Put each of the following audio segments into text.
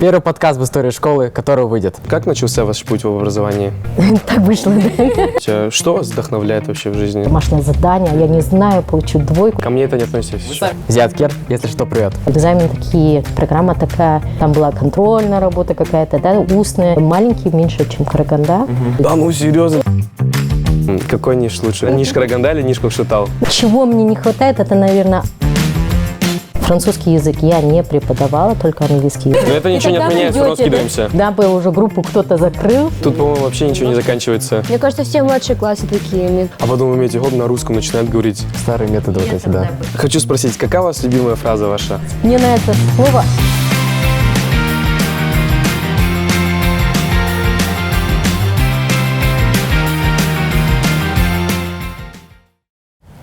Первый подкаст в истории школы, который выйдет. Как начался ваш путь в образовании? Так вышло, да? Что вас вдохновляет вообще в жизни? Домашнее задание, я не знаю, получу двойку. Ко мне это не относится еще. Зяткер, если что, привет. Экзамен такие, программа такая, там была контрольная работа какая-то, да, устная. Маленький, меньше, чем Караганда. Да ну серьезно? Какой ниш лучше? Ниш Караганда или ниш Кокшетау? Чего мне не хватает, это, наверное, французский язык я не преподавала, только английский язык. Но это ничего не отменяет, все равно скидываемся. Да, бы уже группу кто-то закрыл. Тут, по-моему, вообще ничего не заканчивается. Мне кажется, все младшие классы такие. А потом вы имеете хобби на русском начинают говорить. Старые методы вот эти, да. Хочу спросить, какая у вас любимая фраза ваша? Мне на это слово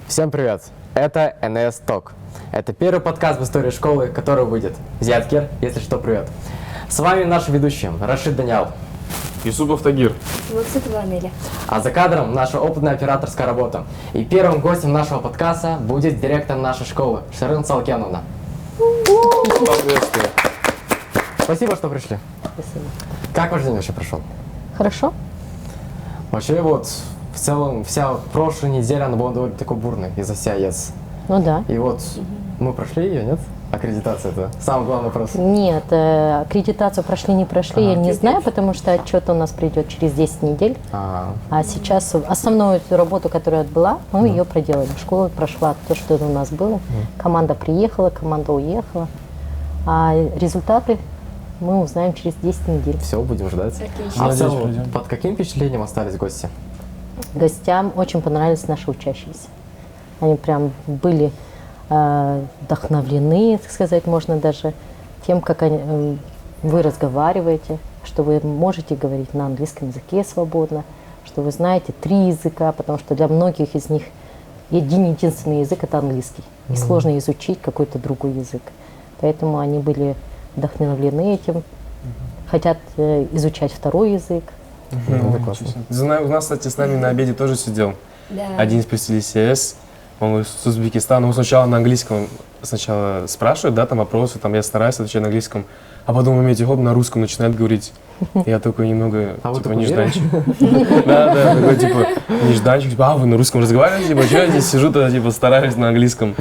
Всем привет. Это NS Talk. Это первый подкаст в истории школы, который выйдет. Зяткер, если что, привет. С вами наши ведущие Рашид Даниал. Юсупов Тагир. Луцитова Анеля. А за кадром наша опытная операторская работа. И первым гостем нашего подкаста будет директор нашей школы Шерин Салкеновна. Приветствую. Спасибо, что пришли. Спасибо. Как ваш день вообще прошел? Хорошо? Вообще вот в целом вся прошлая неделя она была довольно такой бурной из-за СИАЭС. Ну да. И вот мы прошли ее, нет? Аккредитация это самый главный вопрос. Нет, аккредитацию прошли, не прошли, я не знаю, потому что отчет у нас придет через 10 недель. А сейчас основную эту работу, которая была, мы ее проделали. Школа прошла то, что у нас было. Команда приехала, команда уехала. А результаты мы узнаем через 10 недель. Все, будем ждать. Отлично. А в целом, под каким впечатлением остались гости? Гостям очень понравились наши учащиеся. Они прям были вдохновлены, так сказать, можно даже тем, как вы разговариваете, что вы можете говорить на английском языке свободно, что вы знаете 3 языка, потому что для многих из них единственный язык – это английский. И сложно изучить какой-то другой язык. Поэтому они были вдохновлены этим, хотят изучать второй язык. Знаю, у нас, кстати, с нами на обеде тоже сидел Да. один из представителей СИАЭС, он с Узбекистана. Он сначала на английском сначала спрашивает, да, там вопросы, там я стараюсь отвечать на английском, а потом имеете хобби на русском начинает говорить. Я такой немного, типа, нежданчик. Да, такой, типа, нежданчик, типа, вы на русском разговариваете, типа, что я здесь сижу, тогда, типа, стараюсь на английском.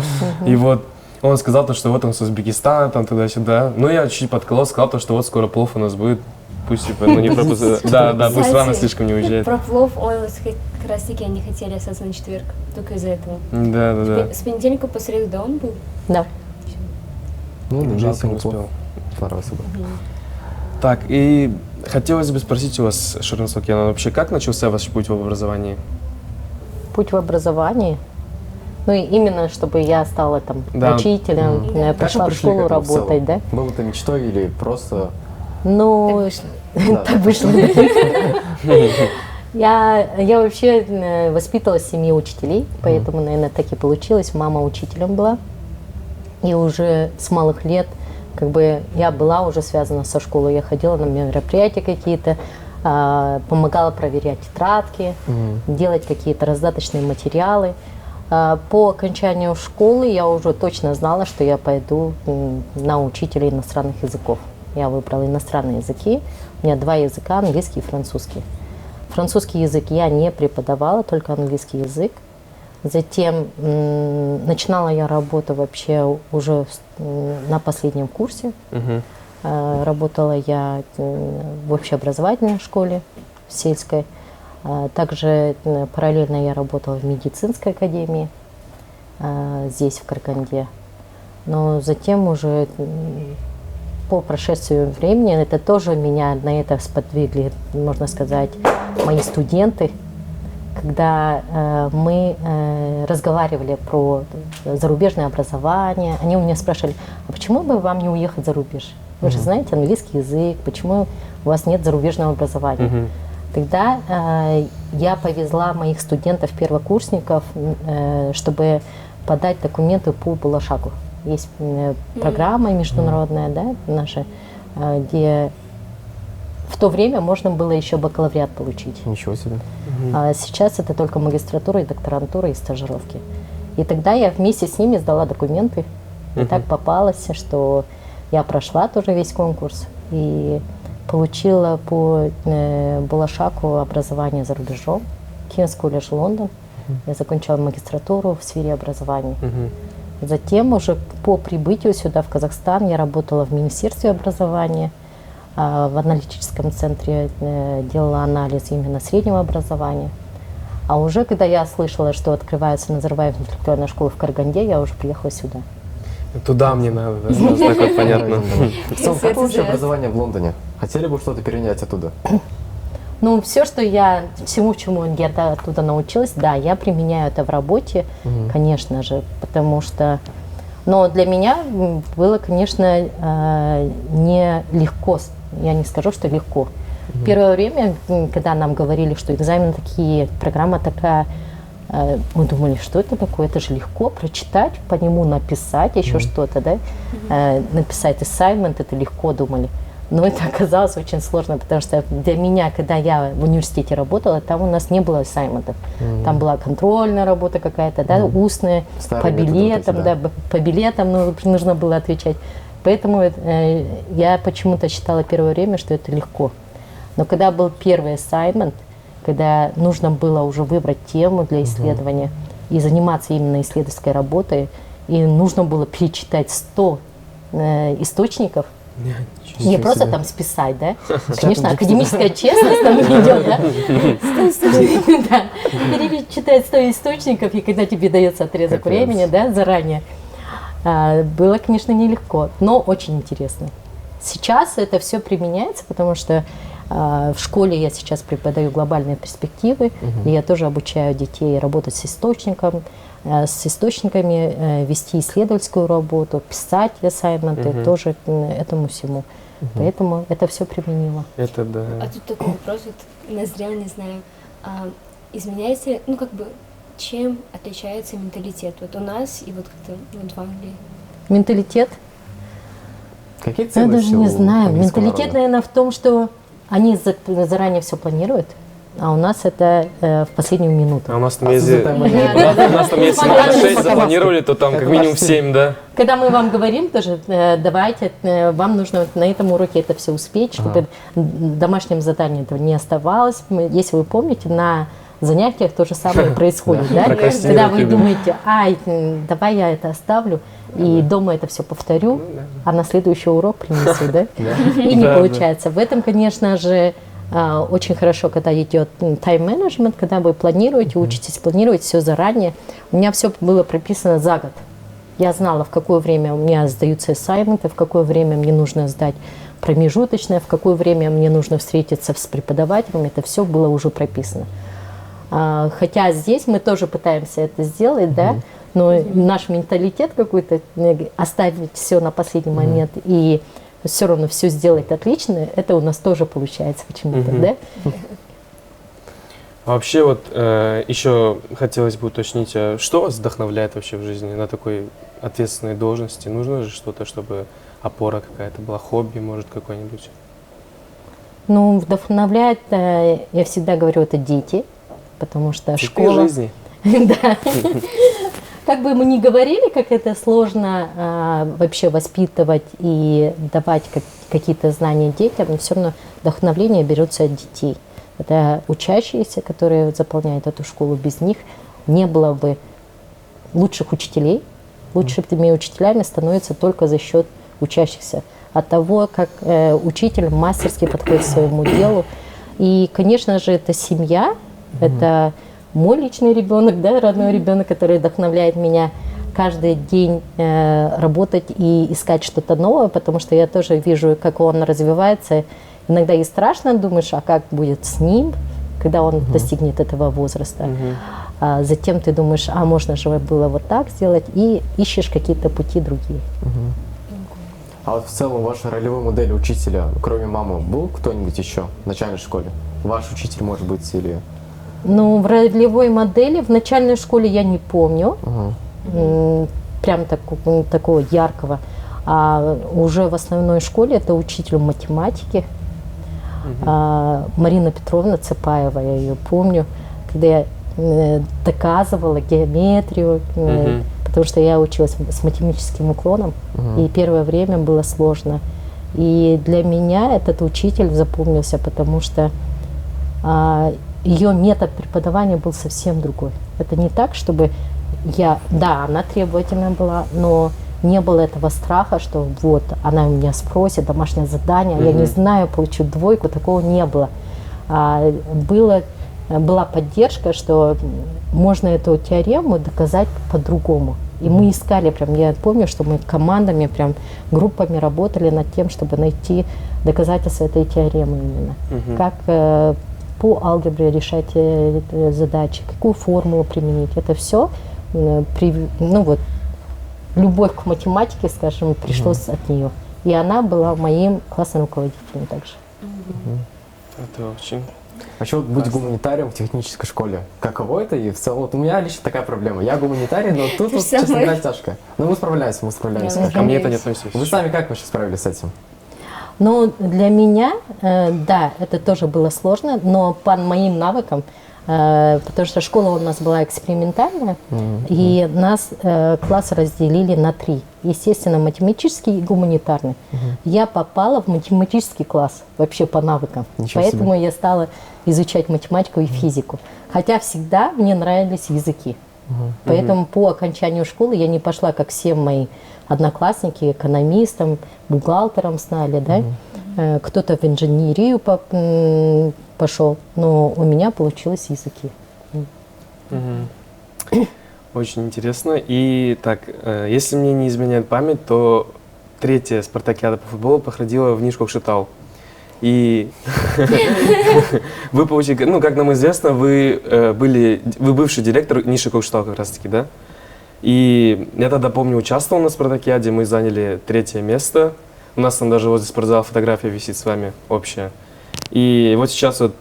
И вот он сказал то, что вот он с Узбекистана, там, туда-сюда. Ну, я чуть-чуть подколол, сказал то, что вот скоро плов у нас будет. Пусть, типа, ну, не пропустит. Да, пусть рано слишком не уезжает. Про плов, как раз таки они хотели остаться на четверг, только из-за этого. Да. С понедельника по среду, да, он был? Да. Ну, Жалко, не успел. Спасибо. Так, и хотелось бы спросить у вас, Шерин Салкеновна, вообще как начался ваш путь в образовании? Путь в образовании. Ну и именно, чтобы я стала там Да. учителем, я пошла в школу работать, да? Было это мечтой или просто... Ну, так вышло. Я вообще воспитывалась в семье учителей, поэтому, наверное, так и получилось. Мама учителем была. И уже с малых лет как бы я была уже связана со школой. Я ходила на мероприятия какие-то, помогала проверять тетрадки, делать какие-то раздаточные материалы. По окончанию школы я уже точно знала, что я пойду на учителя иностранных языков. Я выбрала иностранные языки. У меня 2 языка, английский и французский. Французский язык я не преподавала, только английский язык. Затем начинала я работу вообще уже на последнем курсе. Работала я в общеобразовательной школе сельской. Также параллельно я работала в медицинской академии здесь, в Караганде. Но затем уже по прошествию времени, это тоже меня на это сподвигли, можно сказать, мои студенты, когда мы разговаривали про зарубежное образование. Они у меня спрашивали, а почему бы вам не уехать за рубеж? Вы же знаете английский язык, почему у вас нет зарубежного образования? Тогда я повезла моих студентов-первокурсников, чтобы подать документы по Балашаку. Есть программа международная, да, наша, где в то время можно было еще бакалавриат получить. Ничего себе. А сейчас это только магистратура и докторантура и стажировки. И тогда я вместе с ними сдала документы. И так попалось, что я прошла тоже весь конкурс. и получила по Балашаку образование за рубежом, King's College Лондон. Я закончила магистратуру в сфере образования. Затем уже по прибытию сюда, в Казахстан, я работала в Министерстве образования, в аналитическом центре делала анализ именно среднего образования. А уже когда я слышала, что открывается Назарбаев интеллектуальная школа в Караганде, я уже приехала сюда. Туда мне надо, да, сразу так вот понятно. В целом, как вообще образование в Лондоне? Хотели бы что-то перенять оттуда? Ну, все, что я, всему, чему я оттуда научилась, да, я применяю это в работе, конечно же, потому что... Но для меня было, конечно, не легко, я не скажу, что легко. Первое время, когда нам говорили, что экзамены такие, программа такая, мы думали, что это такое, это же легко прочитать, по нему написать еще что-то, да, написать assignment, это легко, думали. Но это оказалось очень сложно, потому что для меня, когда я в университете работала, там у нас не было ассайментов. Там была контрольная работа какая-то, да, устная, Старые по методы вот билетам, эти, да, по билетам нужно было отвечать. Поэтому я почему-то считала первое время, что это легко. Но когда был первый assignment, когда нужно было уже выбрать тему для исследования и заниматься именно исследовательской работой, и нужно было перечитать 100 источников, не просто там списать, да? Конечно, академическая честность там идет, да? 100 источников, да. Перечитать 100 источников, и когда тебе дается отрезок времени, да, заранее, было, конечно, нелегко, но очень интересно. Сейчас это все применяется, потому что в школе я сейчас преподаю глобальные перспективы, и я тоже обучаю детей работать с источниками, вести исследовательскую работу, писать ассайнменты, тоже этому всему. Поэтому это все применимо. Это да. А тут такой вопрос, вот назрел, не знаю, изменяется, ну как бы, чем отличается менталитет вот у нас и вот как-то вот в Англии? Менталитет? Какие Я ценности даже не у знаю. английского Менталитет, народа? наверное, в том, что они заранее все планируют, а у нас это в последнюю минуту. А у нас там А если... за тайм Да, у нас там если Понятно, на 6 что запланировали, то там как минимум 7, да? Когда мы вам говорим тоже, давайте, вам нужно на этом уроке это все успеть, чтобы домашним заданием этого не оставалось. Если вы помните, на занятиях то же самое происходит, да? Когда вы думаете, ай, давай я это оставлю, и дома это все повторю, а на следующий урок принесу, да? И не получается. В этом, конечно же, очень хорошо, когда идет тайм-менеджмент, когда вы планируете, учитесь планировать все заранее. У меня все было прописано за год. Я знала, в какое время у меня сдаются ассайнменты, в какое время мне нужно сдать промежуточное, в какое время мне нужно встретиться с преподавателем. Это все было уже прописано. Хотя здесь мы тоже пытаемся это сделать, да, но наш менталитет какой-то, оставить все на последний момент и все равно все сделать отлично, это у нас тоже получается почему-то, да? Вообще вот еще хотелось бы уточнить, а что вас вдохновляет вообще в жизни на такой ответственной должности? Нужно же что-то, чтобы опора какая-то была, хобби, может, какое-нибудь? Ну, вдохновляет, я всегда говорю, это дети, потому что Цветы школа... жизни. Да. Как бы мы ни говорили, как это сложно вообще воспитывать и давать какие-то знания детям, но все равно вдохновление берется от детей. Это учащиеся, которые заполняют эту школу. Без них не было бы лучших учителей. Лучшими учителями становятся только за счет учащихся. От того, как учитель мастерски подходит к своему делу. И, конечно же, это семья, это мой личный ребенок, да, родной ребенок, который вдохновляет меня каждый день работать и искать что-то новое, потому что я тоже вижу, как он развивается. Иногда и страшно, думаешь, а как будет с ним, когда он достигнет этого возраста. А затем ты думаешь, а можно же было вот так сделать, и ищешь какие-то пути другие. А вот в целом ваша ролевой модель учителя, кроме мамы, был кто-нибудь еще в начальной школе? Ваш учитель, может быть, или... Ну, в ролевой модели в начальной школе я не помню, прям такого яркого. А уже в основной школе это учитель математики, Марина Петровна Цепаева, я ее помню, когда я доказывала геометрию, потому что я училась с математическим уклоном, и первое время было сложно. И для меня этот учитель запомнился, потому что ее метод преподавания был совсем другой. Это не так, чтобы да, она требовательная была, но не было этого страха, что вот она у меня спросит домашнее задание, я не знаю, получу двойку, такого не было. Была поддержка, что можно эту теорему доказать по-другому. И мы искали прям, я помню, что мы командами, прям группами работали над тем, чтобы найти доказательства этой теоремы именно. Как по алгебре решать задачи, какую формулу применить. Это все, любовь к математике, скажем, пришлось от нее. И она была моим классным руководителем также. Это очень... Вообще вот быть гуманитарием в технической школе, каково это? И в целом, вот у меня лично такая проблема. Я гуманитарий, но тут, вот, честно говоря, тяжко. Но мы справляемся. А ко мне это не относится. Вы сами как вообще справились с этим? Ну, для меня, да, это тоже было сложно, но по моим навыкам, потому что школа у нас была экспериментальная, и нас класс разделили на 3. Естественно, математический и гуманитарный. Я попала в математический класс вообще по навыкам, поэтому я стала изучать математику и физику. Хотя всегда мне нравились языки. Поэтому по окончанию школы я не пошла, как все мои одноклассники, экономистом, бухгалтером стали, да? Кто-то в инженерию пошел, но у меня получилось языки. Очень интересно. И так, если мне не изменяет память, то 3-я спартакиада по футболу проходила в Нижкокшетау. И вы получили, ну, как нам известно, вы бывший директор Нижкокшетау как раз-таки, да? И я тогда, помню, участвовал на спартакиаде, мы заняли 3-е место. У нас там даже возле спортзала фотография висит с вами общая. И вот сейчас вот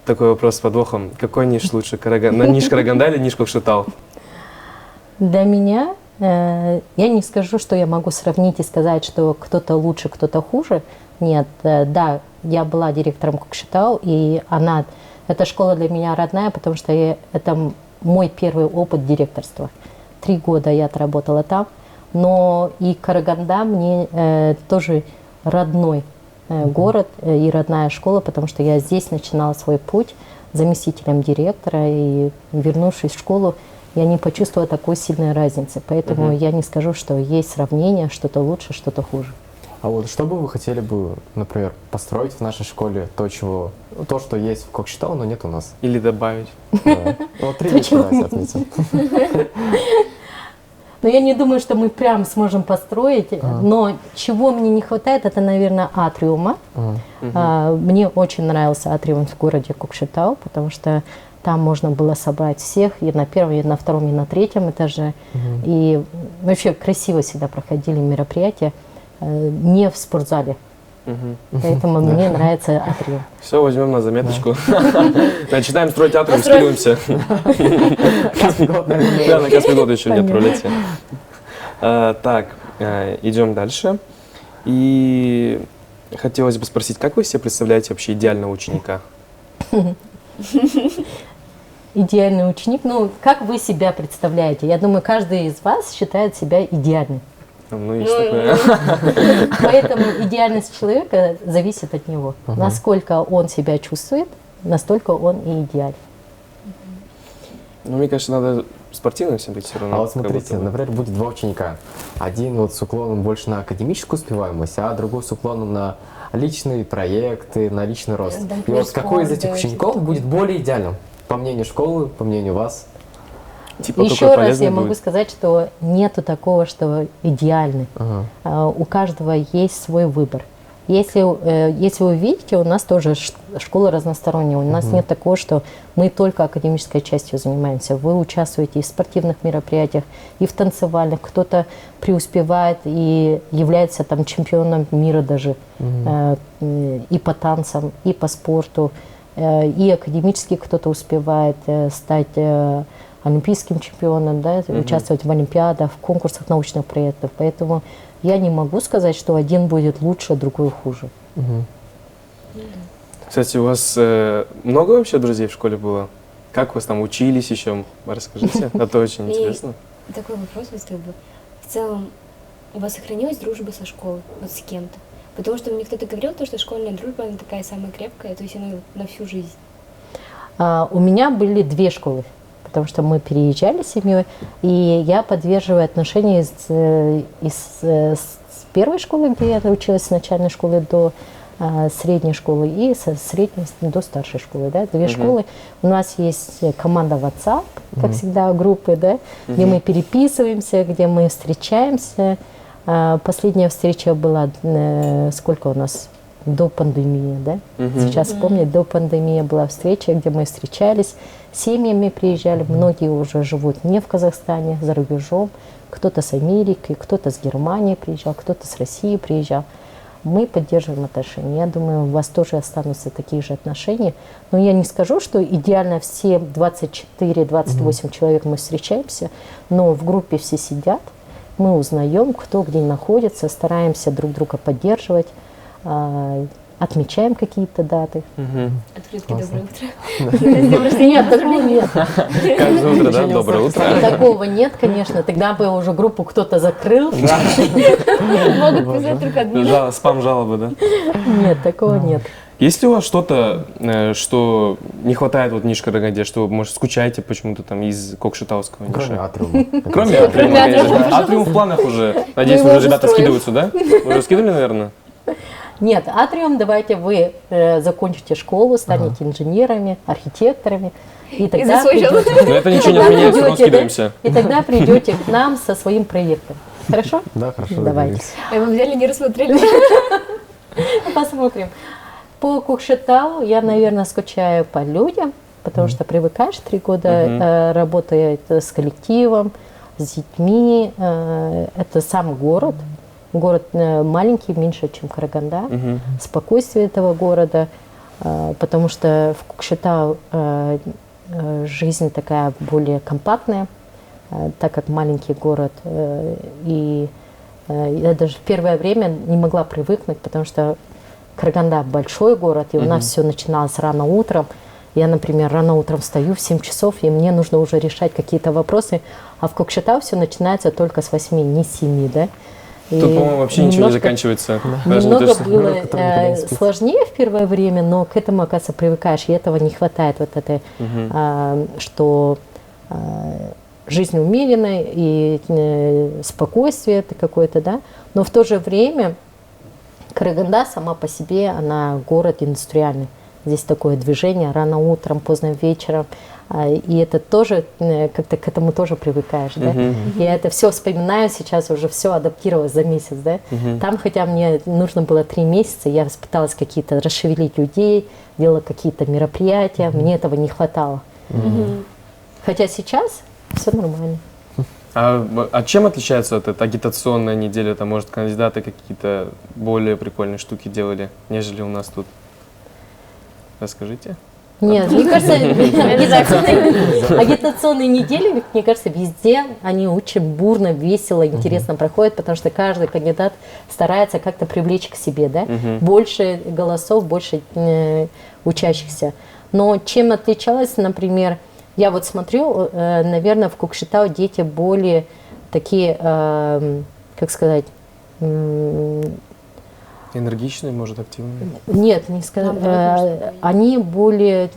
такой вопрос с подвохом. Какой Ниш лучше, Ниш-Караганда или Ниш-Кокшетау? Для меня, я не скажу, что я могу сравнить и сказать, что кто-то лучше, кто-то хуже. Нет, да, я была директором Кокшетау, и эта школа для меня родная, потому что это мой первый опыт директорства. 3 года я отработала там, но и Караганда мне тоже родной город и родная школа, потому что я здесь начинала свой путь заместителем директора, и вернувшись в школу, я не почувствовала такой сильной разницы. Поэтому я не скажу, что есть сравнение, что-то лучше, что-то хуже. А вот что бы вы хотели бы, например, построить в нашей школе, то, что есть в Кокшетау, но нет у нас? Или добавить? Да. Вот 3 вещи давайте отметим. Но я не думаю, что мы прям сможем построить, но чего мне не хватает, это, наверное, атриума. Мне очень нравился атриум в городе Кокшетау, потому что там можно было собрать всех и на 1-м, и на 2-м, и на 3-м этаже. И вообще красиво всегда проходили мероприятия, не в спортзале. Поэтому мне нравится атриум. Все, возьмем на заметочку. Начинаем строить атриум, скидываемся. Да, на Каспий год еще не отправляйте. Так, идем дальше. И хотелось бы спросить, как вы себе представляете вообще идеального ученика? Идеальный ученик, ну, как вы себя представляете? Я думаю, каждый из вас считает себя идеальным. Ну, есть такое. Поэтому идеальность человека зависит от него. Насколько он себя чувствует, настолько он и идеален. Ну, мне кажется, надо спортивным всем быть все равно. А вот смотрите, например, будет 2 ученика. Один вот с уклоном больше на академическую успеваемость, а другой с уклоном на личные проекты, на личный рост. И вот какой из этих учеников будет более идеальным? По мнению школы, по мнению вас? Типа, еще раз я могу сказать, что нету такого, что идеальный. У каждого есть свой выбор. Если вы видите, у нас тоже школа разносторонняя. У нас нет такого, что мы только академической частью занимаемся. Вы участвуете и в спортивных мероприятиях, и в танцевальных. Кто-то преуспевает и является там чемпионом мира даже и по танцам, и по спорту. И академически кто-то успевает стать олимпийским чемпионом, да, участвовать в олимпиадах, в конкурсах научных проектов. Поэтому я не могу сказать, что один будет лучше, а другой хуже. Кстати, у вас много вообще друзей в школе было? Как у вас там учились еще? Расскажите, это очень интересно. Такой вопрос, вот как бы, в целом, у вас сохранилась дружба со школы, вот с кем-то? Потому что мне кто-то говорил, то, что школьная дружба, она такая самая крепкая, то есть она на всю жизнь. У меня были две школы, потому что мы переезжали с семьей, и я поддерживаю отношения с первой школы, где я училась, с начальной школы до средней школы, и со средней до старшей школы. Да? Две школы. У нас есть команда WhatsApp, как всегда, группы, да? Где мы переписываемся, где мы встречаемся. Последняя встреча была, сколько у нас? До пандемии, да? Сейчас помню, до пандемии была встреча, где мы встречались, семьями приезжали, многие уже живут не в Казахстане, за рубежом, кто-то с Америки, кто-то с Германии приезжал, кто-то с России приезжал. Мы поддерживаем отношения. Я думаю, у вас тоже останутся такие же отношения. Но я не скажу, что идеально все 24-28 человек мы встречаемся, но в группе все сидят, мы узнаем, кто где находится, стараемся друг друга поддерживать. Отмечаем какие-то даты. Открытки «Доброе утро». Нет, такого нет. Каждое утро, да? Доброе утро. Такого нет, конечно. Тогда бы уже группу кто-то закрыл. Могут писать только одни. Спам-жалобы, да? Нет, такого нет. Есть ли у вас что-то, что не хватает вот в Нижкороде, что, может, скучаете почему-то там из Кокшетауского? Кроме атриума. Кроме атриума, конечно. Атриум в планах уже. Надеюсь, Мы его уже ребята устроим. скидываются, да? Уже скидывали, наверное? Нет, атриум, давайте вы закончите школу, станете инженерами, архитекторами. И тогда за свой счет. придете- Но это ничего не тогда отменяет, все равно придете, да? скидываемся. И тогда придете к нам со своим проектом. Хорошо? Да, хорошо. Давайте. договорились. А мы взяли, не рассмотрели. Посмотрим. По Кокшетау я, наверное, скучаю по людям, потому что привыкаешь 3 года, работая с коллективом, с детьми. Это сам город. Город маленький, меньше, чем Караганда. Спокойствие этого города, потому что в Кокшетау жизнь такая более компактная, так как маленький город. И я даже в первое время не могла привыкнуть, потому что Караганда большой город, и у нас все начиналось рано утром. Я, например, рано утром встаю в 7 часов, и мне нужно уже решать какие-то вопросы. А в Кокшетау все начинается только с 8, не с 7, да? И Тут, по-моему, вообще ничего не немножко- заканчивается. Даже не Немного то, что- было город, который никогда не спит. сложнее в первое время, но к этому, оказывается, привыкаешь, и этого не хватает, вот это, что жизнь умеренная и спокойствие это какое-то, да, но в то же время Караганда сама по себе, она город индустриальный. Здесь такое движение рано утром, поздно вечером. И это тоже, как-то к этому тоже привыкаешь, да? Я это все вспоминаю, сейчас уже все адаптировалось за месяц, да? Там, хотя мне нужно было 3 месяца, я пыталась какие-то расшевелить людей, делала какие-то мероприятия, мне этого не хватало. Хотя сейчас все нормально. А чем отличается вот эта агитационная неделя? Там, может, кандидаты какие-то более прикольные штуки делали, нежели у нас тут? Расскажите. Нет, мне кажется, агитационные недели, мне кажется, везде они очень бурно, весело, интересно проходят, потому что каждый кандидат старается как-то привлечь к себе, да, больше голосов, больше учащихся. Но чем отличалось, например, я вот смотрю, наверное, в Кокшетау дети более такие, как сказать, Энергичные, может, активные? нет, не сказать. Они более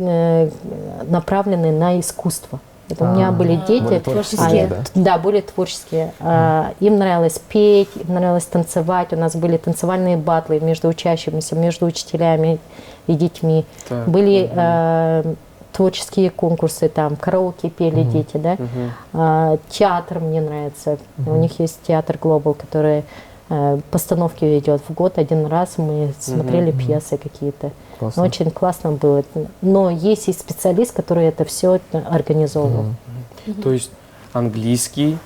направлены на искусство. Это у меня были дети, более творческие, да? да, более творческие. Им нравилось петь, им нравилось танцевать. У нас были танцевальные батлы между учащимися, между учителями и детьми. Так, Были творческие конкурсы, там караоке пели дети, да. Театр мне нравится. У них есть театр Global, который постановки ведет в год. Один раз мы смотрели пьесы какие-то. Классно. Очень классно было. Но есть и специалист, который это все организовывал. То есть английский,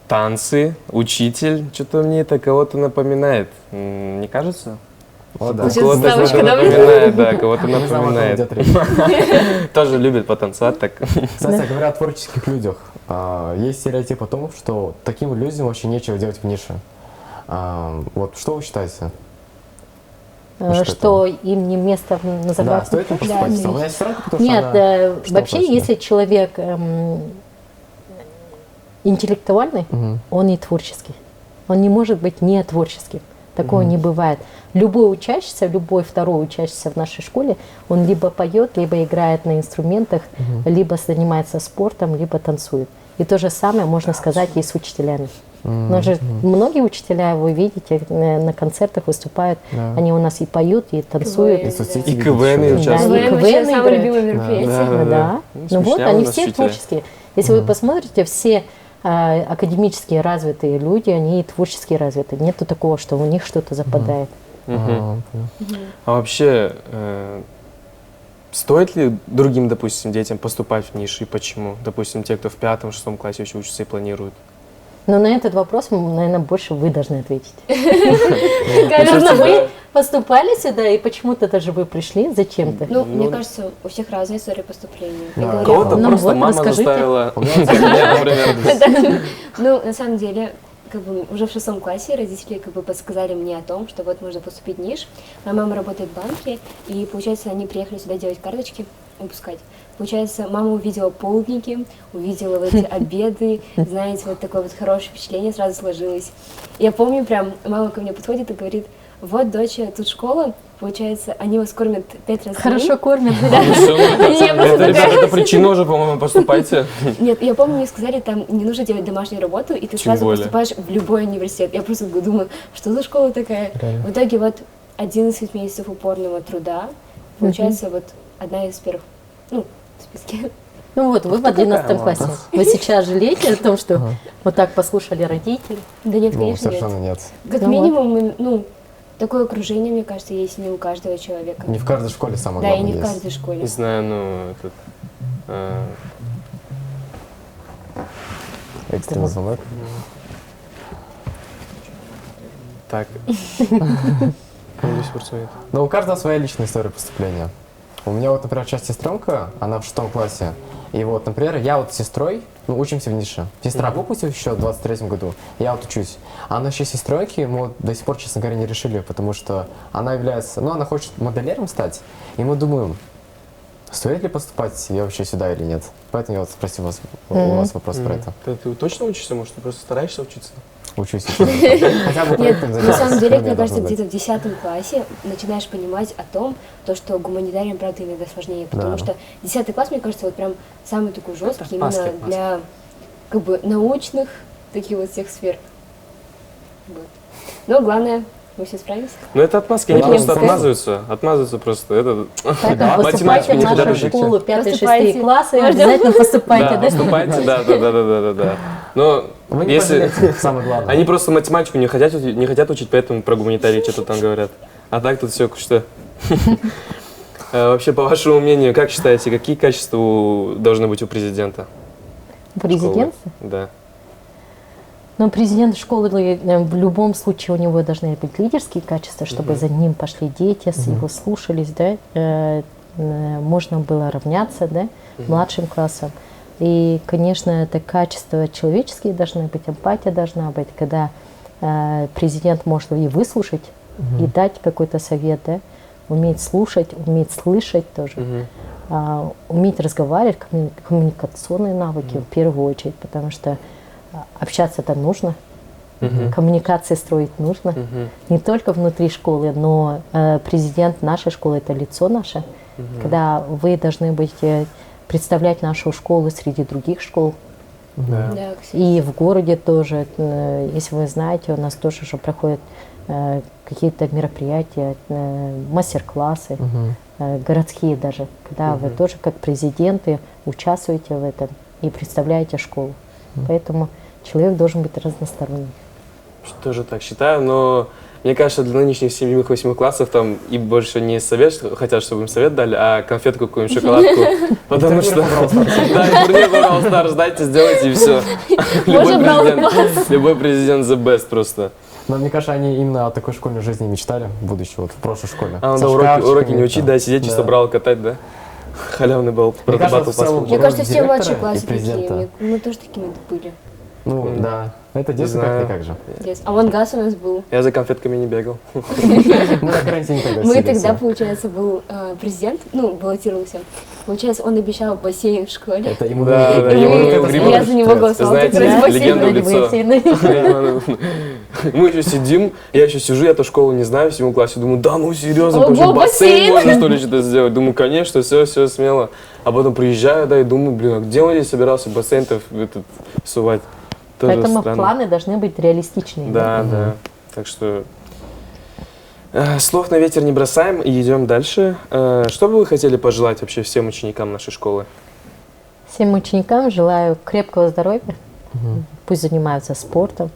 танцы, учитель. Что-то мне это кого-то напоминает. Не кажется? О, да. Сейчас Кого-то ставочка, да? напоминает, да, кого-то Не знаю, о ком напоминает. идет речь. Тоже любит потанцевать так. Кстати, говоря о творческих людях, есть стереотип о том, что таким людям вообще нечего делать в нише. Вот что вы считаете? Что им не место Да, называть. стоит ли поступать? Да, У меня есть сестра, потому что Нет, она что вообще, хочет, если человек интеллектуальный, Мгм. он и творческий. Он не может быть не творческим. Такого не бывает. Любой учащийся, любой второй учащийся в нашей школе, он либо поет, либо играет на инструментах, либо занимается спортом, либо танцует. И то же самое можно сказать и с учителями. Но же многие учителя, вы видите, на концертах выступают, они у нас и поют, и танцуют. И соцсети И видишь, КВН что- участвуют. Да, и КВН вообще КВН самое играют. любимое мероприятие. Да. Ну вот, Смешня у они нас все учителя. творческие. Если вы посмотрите, все академически развитые люди, они и творчески развиты. Нету такого, что у них что-то западает. Мгм. А вообще, стоит ли другим, допустим, детям поступать в ниш и почему? Допустим, те, кто в 5-6 классе еще учатся и планируют. Но на этот вопрос, наверное, больше вы должны ответить. Конечно, Потому что да. вы поступали сюда, и почему-то даже вы пришли зачем-то. Ну, мне кажется, у всех разная история поступления. Я Да. говорю, Кого-то Ну просто вот, мама расскажите. заставила. У меня, Например. Ну, на самом деле, как бы уже в 6 классе родители как бы подсказали мне о том, что вот можно поступить в НИШ. Моя мама работает в банке, и, получается, они приехали сюда делать карточки, выпускать. Получается, мама увидела полдники, увидела вот эти обеды, знаете, вот такое вот хорошее впечатление сразу сложилось. Я помню прям, мама ко мне подходит и говорит: вот, доча, тут школа, получается, они вас кормят 5 раз в день. Хорошо кормят. Ну всё, ну, Я просто Это, ребята, такая- это причина уже, по-моему, поступайте. Нет, я помню, мне сказали, там не нужно делать домашнюю работу, и ты Тем сразу более. поступаешь в любой университет. Я просто думаю, что за школа такая? В итоге вот 11 месяцев упорного труда, получается, вот одна из первых, ну, в списке. Ну вот, вы в 11 классе. Вы сейчас жалеете о том, что вот так послушали родителей? Да нет, Ну, конечно, нет. совершенно нет. Как Ну минимум, ну, такое окружение, мне кажется, есть не у каждого человека. Не в каждой школе самое Да, и главное не в есть. каждой школе. Не знаю, ну, этот... Экстренный звонок. Так. Он здесь курсует. Но у каждого своя личная история поступления. У меня вот, например, часть сестренка, она в 6 классе. И вот, например, я вот с сестрой, ну, учимся в нише. Сестра выпустилась еще в 23-м году, я вот учусь. А наши сестренки мы вот до сих пор, честно говоря, не решили, потому что она является, ну, она хочет модельером стать. И мы думаем, стоит ли поступать ей вообще сюда или нет. Поэтому я вот спросил вас, у вас вопрос про это. Ты точно учишься, может, ты просто стараешься учиться? Учусь. Хотя бы Нет, проектом на заниматься. самом деле, Ну, мне кажется, должно быть. где-то в 10 классе начинаешь понимать о том, то, что гуманитариям, правда, иногда сложнее, потому Да. что 10 класс, мне кажется, вот прям самый такой жесткий именно пасквил класс. для как бы научных таких вот всех сфер. Вот. Но главное, мы все справимся. Ну, это отмазки, они Да, просто да. отмазываются просто. Это... Поэтому поступайте математику в не хотят нашу учить. школу 5-6 Поступайте. классы, Можно? обязательно поступайте, Да, да? поступайте, да. Но Вы не если... пожалеете, самое главное. Они просто математику не хотят учить, поэтому про гуманитарии что-то там говорят. А так тут все что. Вообще, по вашему мнению, как считаете, какие качества должны быть у президента? Президент? школы? Да. Но президент школы в любом случае у него должны быть лидерские качества, чтобы за ним пошли дети, его слушались, да, можно было равняться, да, младшим классам. И, конечно, это качества человеческие должны быть, эмпатия должна быть, когда президент может и выслушать, и дать какой-то совет, да, уметь слушать, уметь слышать тоже, уметь разговаривать, коммуникационные навыки в первую очередь, потому что общаться-то нужно, коммуникации строить нужно, не только внутри школы, но президент нашей школы – это лицо наше, когда вы должны быть, представлять нашу школу среди других школ. Да. Да, кстати. И в городе тоже, если вы знаете, у нас тоже уже проходят какие-то мероприятия, мастер-классы, городские даже, когда вы тоже как президенты участвуете в этом и представляете школу. Поэтому человек должен быть разносторонним. Тоже так считаю, но мне кажется, для нынешних 7-8 классов там и больше не совет, хотят, чтобы им совет дали, а конфетку какую-нибудь, шоколадку. Потому что... Да, турнир Brawl Stars, дайте, сделайте и все. Любой президент the best просто. Но мне кажется, они именно о такой школьной жизни мечтали, будучи вот в прошлой школе. А Со надо уроки шкафчиками не учить, там. да, сидеть, чисто Да. брал катать, да? Халявный был, Мне кажется, батл в целом, пас. Мне кажется, все директора младшие и классы такие. президента. Мы тоже такими были. Ну, да. Это детство знаю. как-никак же. А вон Газ у нас был. Я за конфетками не бегал. Мы на карантине тогда Мы сидели тогда, все. получается, был президент, ну, баллотировался. Получается, он обещал бассейн в школе. Это ему Да, нужно- да, ему это нужно смотреть. грибы. Я за него голосовала. Знаете, Ради бассейна. легенда в лицо. Бассейны. Мы еще сидим, я еще сижу, я эту школу не знаю, в 7 классе, думаю, да ну серьезно, Ого, там что, бассейн бассейн! можно что ли что-то сделать? Думаю, конечно, все смело. А потом приезжаю, да, и думаю, блин, а где он здесь собирался бассейн-то этот сувать? Тоже Поэтому странно. планы должны быть реалистичными. Да, да. Так что слов на ветер не бросаем и идем дальше. Что бы вы хотели пожелать вообще всем ученикам нашей школы? Всем ученикам желаю крепкого здоровья. Пусть занимаются спортом.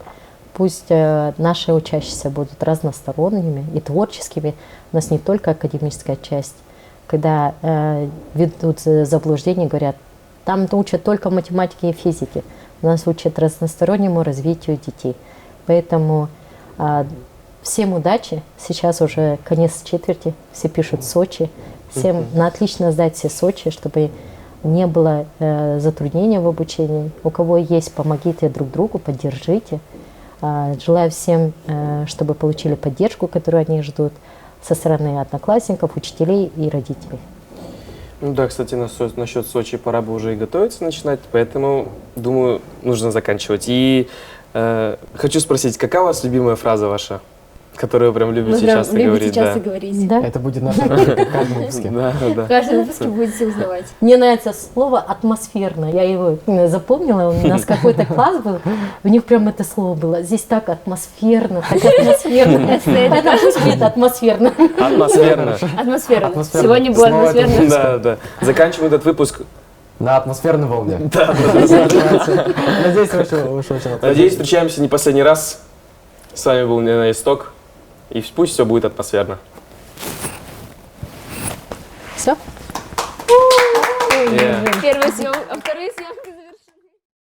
Пусть наши учащиеся будут разносторонними и творческими. У нас не только академическая часть. Когда ведут заблуждения, говорят, там учат только математике и физике. У нас учат разностороннему развитию детей. Поэтому всем удачи. Сейчас уже конец четверти. Все пишут Сочи. Всем на отлично сдать все Сочи, чтобы не было затруднений в обучении. У кого есть, помогите друг другу, поддержите. Желаю всем, чтобы получили поддержку, которую они ждут со стороны одноклассников, учителей и родителей. Ну да, кстати, насчет Сочи пора бы уже и готовиться начинать, поэтому, думаю, нужно заканчивать. И хочу спросить, какая у вас любимая фраза ваша, которую вы прям любите Мы прям часто любите говорить? часто Да. говорить. Да? Это будет наша рубрика в каждом выпуске. Да, да. В каждом выпуске будете узнавать. Мне нравится слово «атмосферно». Я его запомнила, у нас какой-то класс был, у них прям это слово было. Здесь так атмосферно, так атмосферно. Поэтому пусть будет атмосферно. Атмосферно. Атмосферно. Атмосферно. Сегодня было Снова это атмосферно. Да, да. Заканчиваем этот выпуск. На атмосферной волне. Да, Надеюсь, вышел очень Надеюсь, встречаемся не последний раз. С вами был Лена Исток. И пусть все будет атмосферно. Все? Yeah. Первый съем, а второй съем.